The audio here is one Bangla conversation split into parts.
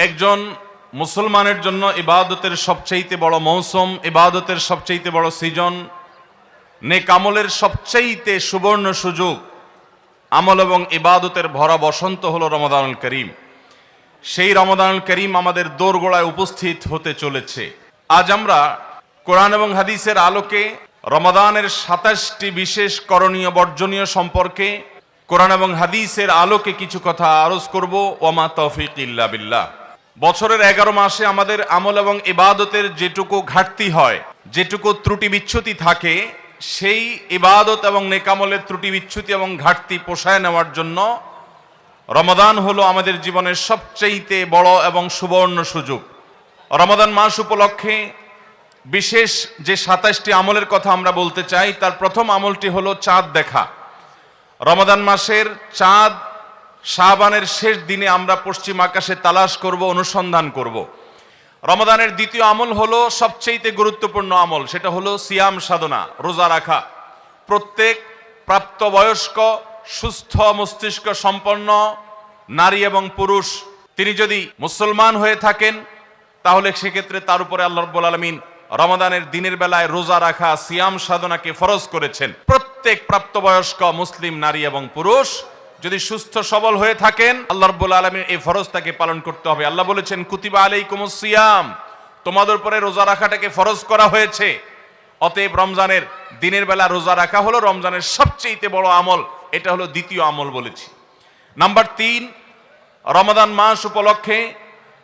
একজন মুসলমানের জন্য ইবাদতের সবচাইতে বড় মৌসুম, ইবাদতের সবচাইতে বড় সিজন, নেক আমলের সবচাইতে সুবর্ণ সুযোগ, আমল এবং ইবাদতের ভরা বসন্ত হলো রমাদানুল করিম। সেই রমাদানুল করিম আমাদের দোরগোড়ায় উপস্থিত হতে চলেছে। আজ আমরা কোরআন এবং হাদিসের আলোকে রমাদানের 27টি বিশেষ করণীয় বর্জনীয় সম্পর্কে কোরআন এবং হাদিসের আলোকে কিছু কথা আরজ করব। ওয়ামা তৌফিক ইল্লা বিল্লাহ। বছরের 11 মাসে আমাদের আমল এবং ইবাদতের যেটুকু ঘাটতি হয়, যেটুকু ত্রুটি বিচ্যুতি থাকে, সেই ইবাদত এবং নেকামলের ত্রুটি বিচ্যুতি এবং ঘাটতি পোষায় নেওয়ার জন্য রমাদান হলো আমাদের জীবনের সবচেয়ে বড় এবং সুবর্ণ সুযোগ। রমাদান মাস উপলক্ষে বিশেষ যে 27টি আমলের কথা আমরা বলতে চাই, তার প্রথম আমলটি হলো চাঁদ দেখা। রমাদান মাসের চাঁদ শাবানের শেষ দিনে আমরা পশ্চিম আকাশে তালাশ করব, অনুসন্ধান করব। রমাদানের দ্বিতীয় আমল হলো সবচেয়ে গুরুত্বপূর্ণ আমল, সেটা হলো সিয়াম সাধনা, রোজা রাখা। প্রত্যেক প্রাপ্তবয়স্ক সুস্থ মস্তিষ্ক সম্পন্ন নারী এবং পুরুষ তিনি যদি মুসলমান হয়ে থাকেন, তাহলে সেক্ষেত্রে তার উপরে আল্লাহ রাব্বুল আলামিন রমাদানের দিনের বেলায় রোজা রাখা, সিয়াম সাধনাকে ফরজ করেছেন। প্রত্যেক প্রাপ্তবয়স্ক মুসলিম নারী এবং পুরুষ যদি সুস্থ সবল হয়ে থাকেন, আল্লাহ রাব্বুল আলামিন এই ফরজটাকে পালন করতে হবে। আল্লাহ বলেছেন, কুতিবা আলাইকুমুস সিয়াম, তোমাদের উপরে রোজা রাখাটাকে ফরজ করা হয়েছে। অতএব রমজানের দিনের বেলা রোজা রাখা হলো রমজানের সবচেয়ে বড় আমল। এটা হলো দ্বিতীয় আমল বলেছি। নাম্বার 3, রমাদান মাস উপলক্ষে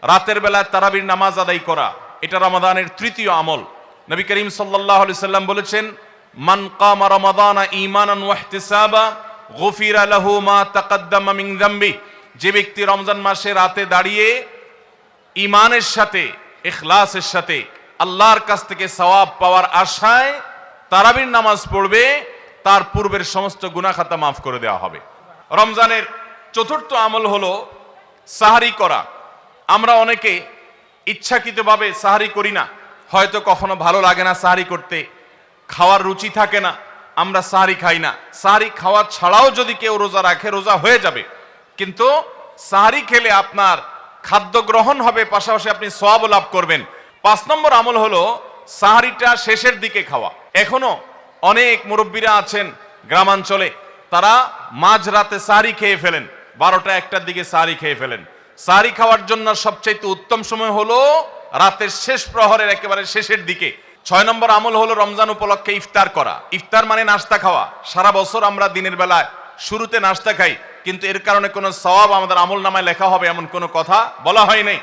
রাতের বেলা তারাবির নামাজ আদায় করা, এটা রমাদানের তৃতীয় আমল। নবী করিম সাল্লাল্লাহু আলাইহি সাল্লাম বলেছেন, মান কামা রমাদানা ঈমানান ওয়া ইহতিসাবা গুফিরা লাহু মা তাকাদ্দামা মিন যামবি। যে ব্যক্তি রমজান মাসে রাতে দাঁড়িয়ে ঈমানের সাথে, ইখলাসের সাথে আল্লাহর কাছ থেকে সওয়াব পাওয়ার আশায় তারাবির নামাজ পড়বে, তার পূর্বের সমস্ত গুনাহ খাতা মাফ করে দেওয়া হবে। রমজানের চতুর্থ আমল হলো সাহারি করা। আমরা অনেকে ইচ্ছাকৃতভাবে সাহারি করি না, হয়তো কখনো ভালো লাগে না সাহারি করতে, খাওয়ার রুচি থাকে না, আমরা সাহারি খাই না। সাহারি খাওয়া ছাড়াও যদি কেউ রোজা রাখে, রোজা হয়ে যাবে, কিন্তু সাহারি খেলে আপনার খাদ্য গ্রহণ হবে, পাশাপাশি আপনি সওয়াব লাভ করবেন। 5 নম্বর আমল হলো সাহারিটা শেষের দিকে খাওয়া। এখনো অনেক মুরব্বীরা আছেন গ্রামাঞ্চলে, তারা মাঝরাতে সাহারি খেয়ে ফেলেন, 12টা-1টার দিকে সাহারি খেয়ে ফেলেন। সাহারি খাওয়ার জন্য সবচেয়ে উত্তম সময় হলো রাতের শেষ প্রহরের একেবারে শেষের দিকে। 6 নম্বর আমল হলো রমজান উপলক্ষে ইফতার করা। ইফতার মানে নাস্তা খাওয়া। সারা বছর আমরা দিনের বেলায় শুরুতে নাস্তা খাই, কিন্তু এর কারণে কোনো সওয়াব আমাদের আমল নামায় লেখা হবে এমন কোনো কথা বলা হয় নাই।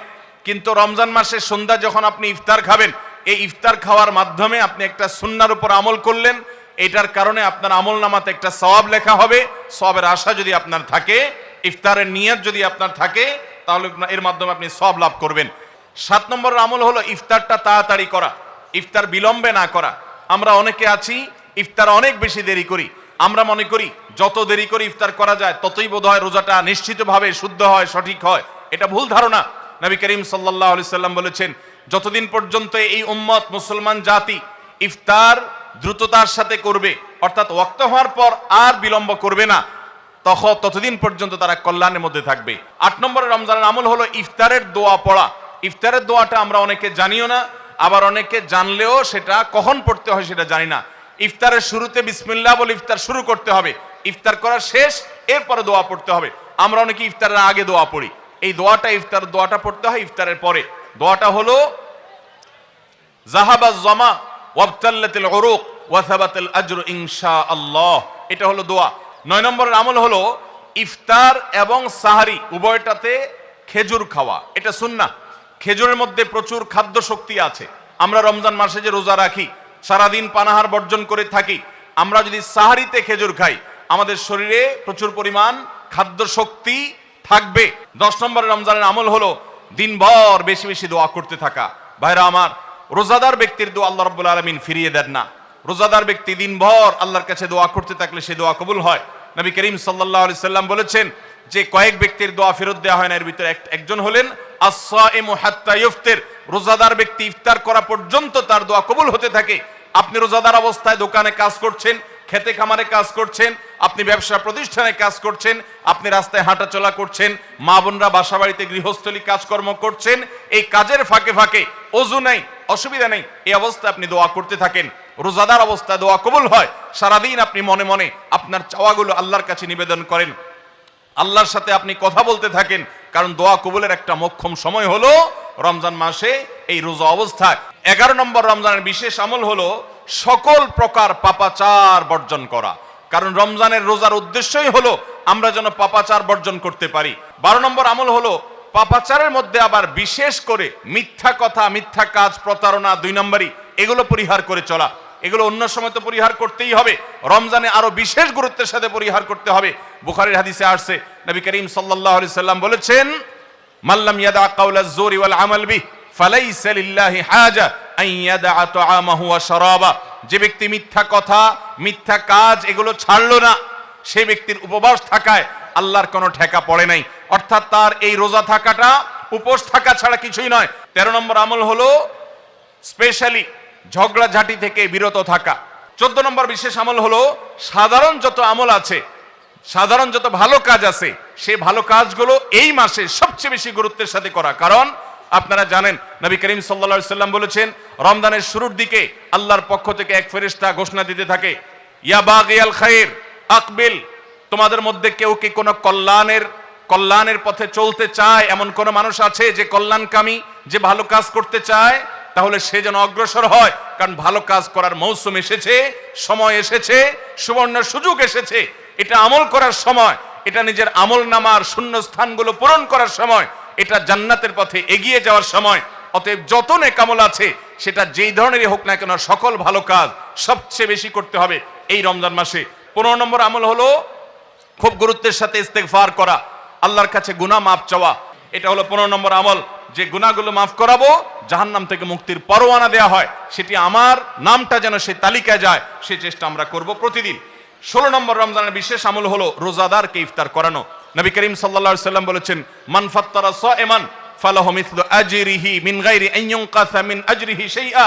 কিন্তু রমজান মাসের সন্ধ্যা যখন আপনি ইফতার খাবেন, এই ইফতার খাওয়ার মাধ্যমে আপনি একটা সুন্নাহর উপর আমল করলেন, এটার কারণে আপনার আমল নামাতে একটা সওয়াব লেখা হবে। সওয়াবের আশা যদি আপনার থাকে, ইফতারের নিয়ত যদি আপনার থাকে, তাহলে এর মাধ্যমে আপনি সওয়াব লাভ করবেন। 7 নম্বর আমল হলো ইফতারটা তাড়াতাড়ি করা, ইফতার বিলম্বে না করা। আমরা অনেকে আছি ইফতার অনেক বেশি দেরি করি। আমরা মনে করি যত দেরি করে ইফতার করা যায় ততই বোধহয় রোজাটা নিশ্চিতভাবে শুদ্ধ হয়, সঠিক হয়। এটা ভুল ধারণা। নবী করিম সাল্লাল্লাহু আলাইহি সাল্লাম বলেছেন, যতদিন পর্যন্ত এই উম্মত মুসলমান জাতি ইফতার দ্রুততার সাথে করবে, অর্থাৎ ওয়াক্ত হওয়ার পর আর বিলম্ব করবে না, ততদিন পর্যন্ত তারা কল্যাণের মধ্যে থাকবে। 8 নম্বর রমজানের আমল হলো ইফতারের দোয়া পড়া। ইফতারের দোয়াটা আমরা অনেকে জানিও না, আবার অনেকে জানলেও সেটা কখন পড়তে হয় সেটা জানি না। ইফতারের শুরুতে বিসমিল্লাহ বলে ইফতার শুরু করতে হবে, ইফতার করা শেষ, এরপরে দোয়া পড়তে হবে। আমরা অনেকে ইফতারের আগে দোয়া পড়ি, এই দোয়াটা ইফতার দোয়াটা পড়তে হয় ইফতারের পরে। দোয়াটা হলো যাহাবাজ জামা ওয়াবতাল্লাতিল উরুক ওয়া সাবাতাল আজরু ইনশাআল্লাহ, এটা হলো দোয়া। 9 নম্বরের আমল হলো ইফতার এবং সাহারি উভয়টাতে খেজুর খাওয়া, এটা সুন্নাহ। খেজুরের মধ্যে প্রচুর খাদ্য শক্তি আছে। আমরা রমজান মাসে যে রোজা রাখি, সারাদিন পানাহার বর্জন করে থাকি, আমরা যদি সাহারিতে খেজুর খাই, আমাদের শরীরে প্রচুর পরিমাণ খাদ্য শক্তি থাকবে। 10 নম্বর রমজানের আমল হলো দিনভর বেশি বেশি দোয়া করতে থাকা। ভাইরা আমার, রোজাদার ব্যক্তির দোয়া আল্লাহ রাব্বুল আলামিন ফিরিয়ে দেন না। রোজাদার ব্যক্তি দিনভর আল্লাহর কাছে দোয়া করতে থাকলে সে দোয়া কবুল হয়। নবী করিম সাল্লাল্লাহু আলাইহি সাল্লাম বলেছেন যে কয়েক ব্যক্তির দোয়া ফেরত দেওয়া হয় না, এর ভিতরে একজন হলেন আস-সাইমু হাত্তা ইফতির। রোজাদার ব্যক্তি ইফতার করা পর্যন্ত তার দোয়া কবুল হতে থাকে। আপনি রোজাদার অবস্থায় দোকানে কাজ করছেন, খেতে খামারে কাজ করছেন, আপনি ব্যবসা প্রতিষ্ঠানে কাজ করছেন, আপনি রাস্তায় হাঁটাচলা করছেন, মা বোনরা বাসা বাড়িতে গৃহস্থলী কাজকর্ম করছেন, এই কাজের ফাঁকে ফাঁকে ওযু নেই, অসুবিধা নেই, এই অবস্থায় আপনি দোয়া করতে থাকেন। রোজাদার অবস্থায় দোয়া কবুল হয়। সারাদিন আপনি মনে মনে আপনার চাওয়াগুলো আল্লাহর কাছে নিবেদন করেন, আল্লাহর সাথে আপনি কথা বলতে থাকেন, কারণ দোয়া কবুলের একটা মোক্ষম সময় হলো রমজান মাসে এই রোজা অবস্থায়। 11 নম্বর রমজানের বিশেষ আমল হলো সকল প্রকার পাপাচার বর্জন করা, কারণ রমজানের রোজার উদ্দেশ্যই হলো আমরা যেন পাপাচার বর্জন করতে পারি। 12 নম্বর আমল হলো পাপাচারের মধ্যে আবার বিশেষ করে মিথ্যা কথা, মিথ্যা কাজ, প্রতারণা 2 নম্বরই, এগুলো পরিহার করে চলা। এগুলো অন্য সময় তো পরিহার করতেই হবে, রমজানে আরো বিশেষ গুরুত্বের সাথে পরিহার করতে হবে। বুখারীর হাদিসে আসছে, নবী করিম সাল্লাল্লাহু আলাইহি সাল্লাম বলেছেন, মাল্লাম ইয়াদা কাওলাজ জুরি ওয়াল আমাল বিহি ফালাইসা লিল্লাহি হাজা আন ইয়াদা তাআমাহু ওয়া শারাবা। যে ব্যক্তি মিথ্যা কথা, মিথ্যা কাজ এগুলো ছাড়লো না, সেই ব্যক্তির উপবাস থাকায় আল্লাহর কোনো ঠেকা পড়ে নাই। অর্থাৎ তার এই রোজা থাকাটা উপোস থাকা ছাড়া কিছুই নয়। 13 নম্বর আমল হলো স্পেশালি ঝগড়াঝাটি থেকে বিরত থাকা। 14 নম্বর বিশেষ আমল হলো সাধারণ যত আমল আছে, সাধারণ যত ভালো কাজ আছে, সেই ভালো কাজগুলো এই মাসে সবচেয়ে বেশি গুরুত্বের সাথে করা। কারণ আপনারা জানেন নবী করিম সাল্লাল্লাহু আলাইহি সাল্লাম বলেছেন, রমজানের শুরুর দিকে আল্লাহর পক্ষ থেকে এক ফেরেশতা ঘোষণা দিতে থাকে, ইয়া বাগিয়াল খায়র আকবিল। তোমাদের মধ্যে কেউ কি কোনো কল্যাণের পথে চলতে চায়, এমন কোন মানুষ আছে যে কল্যাণকামী, যে ভালো কাজ করতে চায়, তাহলে সে যেন অগ্রসর হয়। কারণ ভালো কাজ করার মৌসুম এসেছে, সময় এসেছে, সুবর্ণ সুযোগ এসেছে। এটা আমল করার সময়, এটা নিজের আমল নামার শূন্য স্থানগুলো পূরণ করার সময়, এটা জান্নাতের পথে এগিয়ে যাওয়ার সময়। অতএব যত নেক আমল আছে, সেটা যেই ধরনেরই হোক না কেন, সকল ভালো কাজ সবচেয়ে বেশি করতে হবে এই রমজান মাসে। 15 নম্বর আমল হলো খুব গুরুত্বের সাথে ইস্তেগফার করা, আল্লাহর কাছে গুনাহ মাফ চাওয়া। এটা হলো 15 নম্বর আমল, যে গুনাহগুলো মাফ করাবো, জাহান্নাম থেকে মুক্তির পরোয়ানা দেয়া হয়, সেটি আমার নামটা যেন সেই তালিকায় যায়, সেই চেষ্টা আমরা করব প্রতিদিন। 16 নম্বর রমজানের বিশেষ আমল হলো রোজাদারকে ইফতার করানো। নবী করিম সাল্লাল্লাহু আলাইহি সাল্লাম বলেছেন, মান ফাত্তারা সাইমান ফালাহু মিথলু আজরিহি মিন গায়রি আন ইউনকাসা মিন আজরিহি শাইআ।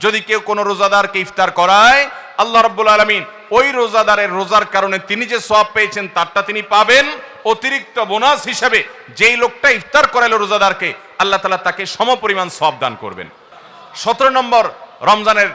যদি কেউ কোনো রোজাদারকে ইফতার করায়, আল্লাহ রাব্বুল আলামিন ওই রোজাদারের রোজার কারণে তিনি যে সওয়াব পেয়েছেন তারটা তিনি পাবেন, অতিরিক্ত বোনাস হিসেবে যেই লোকটা ইফতার করালো রোজাদারকে, আল্লাহ তাআলা তাকে সমপরিমাণ সওয়াব দান করবেন। 17 নম্বর রমজানের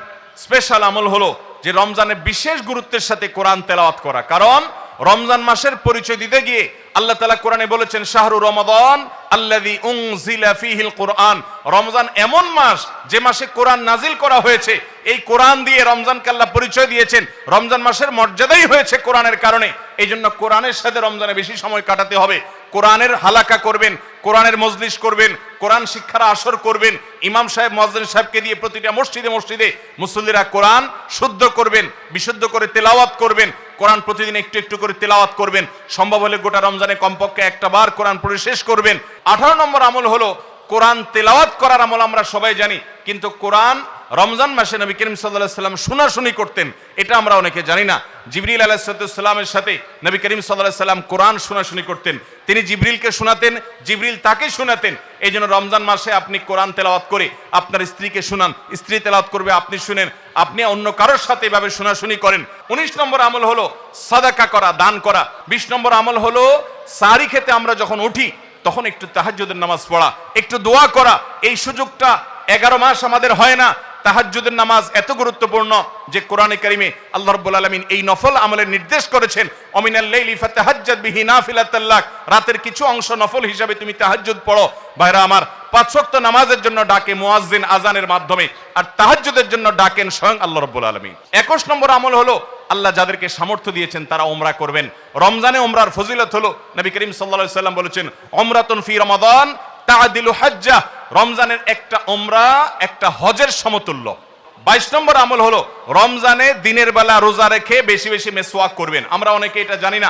স্পেশাল আমল হলো যে রমজানে বিশেষ গুরুত্বের সাথে কোরআন তেলাওয়াত করা। কারণ রমজান মাসের পরিচয় দিতে গিয়ে আল্লাহ তাআলা কোরআনে বলেছেন, শাহরু রমাদান আল্লাযী উনজিলা ফীহিল কুরআন। রমজান এমন মাস যে মাসে কোরআন নাজিল করা হয়েছে। এই কোরআন দিয়ে রমজানকে আল্লাহ পরিচয় দিয়েছেন। রমজান মাসের মর্যাদাই হয়েছে কোরআনের কারণে। এই জন্য কোরআনের সাথে রমজানে বেশি সময় কাটাতে হবে। কোরআনের হালাকা করবেন, কোরআনের মজলিস করবেন, কোরআন শিক্ষার আসর করবেন, ইমাম সাহেব মুয়াজ্জিন সাহেবকে দিয়ে প্রতিটা মসজিদে মসজিদে মুসল্লিরা কোরআন শুদ্ধ করবেন, বিশুদ্ধ করে তেলাওয়াত করবেন। কোরআন প্রতিদিন একটু একটু করে তেলাওয়াত করবেন। সম্ভব হলে গোটা রমজানে কমপক্ষে একটা বার কোরআন পড়ে শেষ করবেন। 18 নম্বর আমল হলো কোরআন তেলাওয়াত করার আমল। আমরা সবাই জানি, কিন্তু কোরআন রমজান মাসে নবী করিম সাল্লাল্লাহু আলাইহি সাল্লাম শোনাশুনি করতেন, এটা আমরা অনেকে জানি না। জিবরিল আলাইহিস সালামের সাথে নবী করিম সাল্লাল্লাহু আলাইহি সাল্লাম কোরআন শোনাশুনি করতেন। তিনি জিবরিলকে শোনাতেন, জিবরিল তাকে শোনাতেন। এই জন্য রমজান মাসে আপনি কোরআন তেলাওয়াত করে আপনার স্ত্রীকে শোনান, স্ত্রী তেলাওয়াত করবে, আপনি শুনেন, আপনি অন্য কারোর সাথে এভাবে শোনাশুনি করেন। 19 নম্বর আমল হলো সাদাকা করা, দান করা। 20 নম্বর আমল হলো সাহরি খেতে আমরা যখন উঠি তখন একটু তাহাজ্জুদের নামাজ পড়া, একটু দোয়া করা। এই সুযোগটা 11 মাস আমাদের হয় না। তাহাজ্জুদের নামাজ এত গুরুত্বপূর্ণ যে কোরআনে কারিমে আল্লাহ রাব্বুল আলামিন এই নফল আমলের নির্দেশ করেছেন, অমিনাল লাইলি ফাতাহাজ্জাদ বিহি নাফিলাতাল লাক। রাতের কিছু অংশ নফল হিসাবে তুমি তাহাজ্জুদ পড়ো। ভাইরা আমার, 5 ওয়াক্ত নামাজের জন্য ডাকে মুয়াজ্জিন আজানের মাধ্যমে, আর তাহাজ্জুদের জন্য ডাকেন স্বয়ং আল্লাহ রাব্বুল আলামিন। 21 নম্বর আমল হলো আল্লাহ যাদেরকে সামর্থ্য দিয়েছেন তারা উমরা করবেন। রমজানে উমরার ফজিলত হলো, নবী করিম সাল্লাল্লাহু আলাইহি সাল্লাম বলেছেন, উমরাতুন ফি রমাদান তাআদিলু হাজ্জা। রমজানের একটা উমরা একটা হজের সমতুল্য। 22 নম্বর আমল হলো রমজানে দিনের বেলা রোজা রেখে বেশি বেশি মেসওয়াক করবেন। আমরা অনেকে এটা জানি না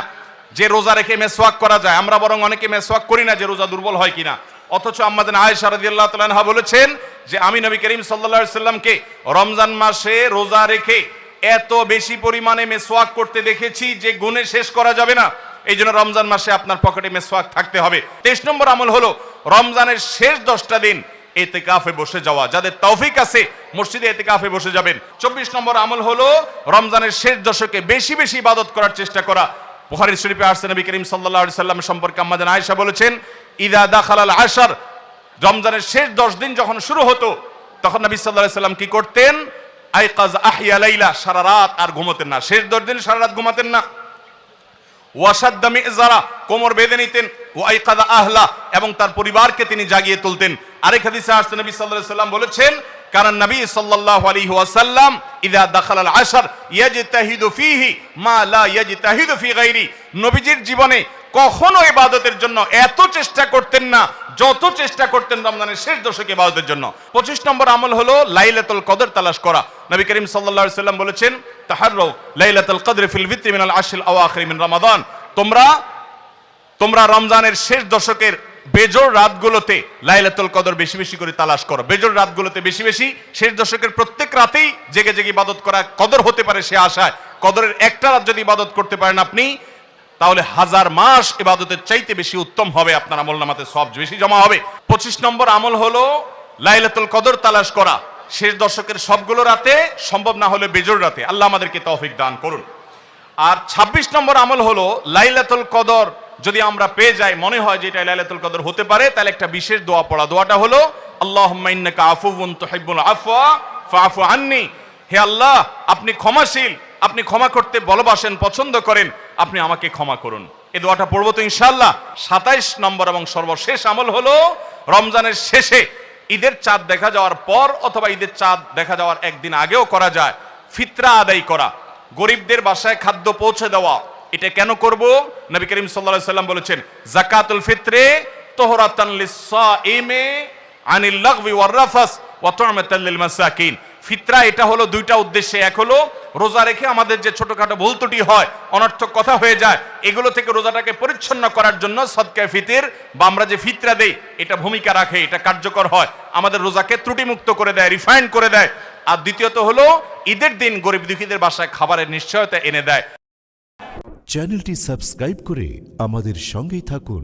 যে রোজা রেখে মেসওয়াক করা যায়। আমরা বরং অনেকে মেসওয়াক করি না যে রোজা দুর্বল হয় কিনা। অথচ আম্মাজান আয়েশা রাদিয়াল্লাহু তাআলা আনহা বলেছেন যে আমি নবী করিম সাল্লাল্লাহু আলাইহি সাল্লামকে রমজান মাসে রোজা রেখে এত বেশি পরিমাণে মেসওয়াক করতে দেখেছি যে গুণে শেষ করা যাবে না। এই জন্য রমজান মাসে আপনার পকেটে মেসওয়াক থাকতে হবে। 23 নম্বর আমল হলো রমজানের শেষ 10টা দিন ইতিকাফে বসে যাওয়া। যাদের তৌফিক আছে মসজিদে ইতিকাফে বসে যাবেন। 24 নম্বর আমল হলো রমজানের শেষ দশকে বেশি বেশি ইবাদত করার চেষ্টা করা। বুখারী শরীফে আসছে নবী করিম সাল্লাল্লাহু আলাইহি সাল্লাম সম্পর্কে আম্মা জান আয়েশা বলেছেন, ইদা দাখালাল আশর, রমজানের শেষ 10 দিন যখন শুরু হতো তখন নবী সাল্লাল্লাহু আলাইহি সাল্লাম কি করতেন? আইকাজ আহইয়া লাইলা, সারা রাত আর ঘুমাতেন না। শেষ 10 দিন সারা রাত ঘুমাতেন না। ওয়াসাদ্দা মিযজারা, কোমর বেঁধে নিতেন। ওয়াইকাযা আহলা, এবং তার পরিবারকে তিনি জাগিয়ে তুলতেন। আরেক হাদিসে আসছে নবী সাল্লাল্লাহু আলাইহি সাল্লাম বলেছেন, কারণ নবী সাল্লাল্লাহু আলাইহি ওয়াসাল্লাম ইযা দাখালাল আশর ইয়াজতাহিদু ফীহি মা লা ইয়াজতাহিদু ফী গায়রি, নবীজির জীবনে কখনো ইবাদতের জন্য এত চেষ্টা করতেন না যত চেষ্টা করতেন রমজানের শেষ দশকে ইবাদতের জন্য। 25 নম্বর আমল হলো লাইলাতুল কদর তালাশ করা। নবী করিম সাল্লাল্লাহু আলাইহি সাল্লাম বলেছেন, তাহাররু লাইলাতুল কদর ফিল ভিত্রি মিনাল আশরিল আওয়াখির মিন রমাদান, তোমরা রমজানের শেষ দশকের বেজোড় রাতগুলোতে লাইলাতুল কদর বেশি বেশি করে তালাশ করো। বেজোড় রাতগুলোতে বেশি বেশি, শেষ দশকের প্রত্যেক রাতেই জেগে জেগে ইবাদত করা কদর হতে পারে সে আশায়। কদরের একটা রাত যদি ইবাদত করতে পারেন আপনি, তাহলে 1000 মাস ইবাদতের চাইতে বেশি উত্তম হবে, আপনার আমলনামাতে সওয়াব বেশি জমা হবে। 25 নম্বর আমল হলো লাইলাতুল কদর তালাশ করা। শেষ দশকের সবগুলো রাতে, সম্ভব না হলে বেজোড় রাতে। আল্লাহ আমাদেরকে তৌফিক দান করুন। আর 26 নম্বর আমল হলো লাইলাতুল কদর যদি আমরা পেয়ে যাই, মনে হয় যে এটা লাইলাতুল কদর হতে পারে, তাহলে একটা বিশেষ দোয়া পড়া। দোয়াটা হলো আল্লাহুম্মা ইন্নাকা আফুউন তুহিব্বুল আফওয়া ফাআফু আন্নি, হে আল্লাহ আপনি ক্ষমাশীল, আপনি ক্ষমা করতে ভালোবাসেন, পছন্দ করেন, আপনি আমাকে ক্ষমা করুন। এই দোয়াটা পড়বো তো ইনশাআল্লাহ। 27 নম্বর এবং সর্বশেষ আমল হলো রমজানের শেষে, ঈদের চাঁদ দেখা যাওয়ার পর অথবা ঈদের চাঁদ দেখা যাওয়ার একদিন আগেও করা যায়, ফিতরা আদায় করা, গরিবদের বাসায় খাদ্য পৌঁছে দেওয়া। এটা কেন করব? নবী করিম সাল্লাল্লাহু আলাইহি সাল্লাম বলেছেন, যাকাতুল ফিত্রে তুহরাতান লিস-সাইমি আনিল লাগবি ওয়ার রাফাস ওয়া তু'মাতাল লিল মাসাকিন। ফিতরা এটা হলো দুইটা উদ্দেশ্যে। এক হলো রোজা রেখে আমাদের যে ছোটখাটো ভুল ত্রুটি হয়, অনর্থক কথা হয়ে যায়, এগুলো থেকে রোজাটাকে পরিচ্ছন্ন করার জন্য সদকায়ে ফিতর বা আমরা যে ফিতরা দেই এটা ভূমিকা রাখে, এটা কার্যকর হয়, আমাদের রোজাকে ত্রুটিমুক্ত করে দেয়, রিফাইন করে দেয়। আর দ্বিতীয়ত হলো ঈদের দিন গরিব দুঃখীদের বাসায় খাবারের নিশ্চয়তা এনে দেয়। চ্যানেলটি সাবস্ক্রাইব করে আমাদের সঙ্গেই থাকুন।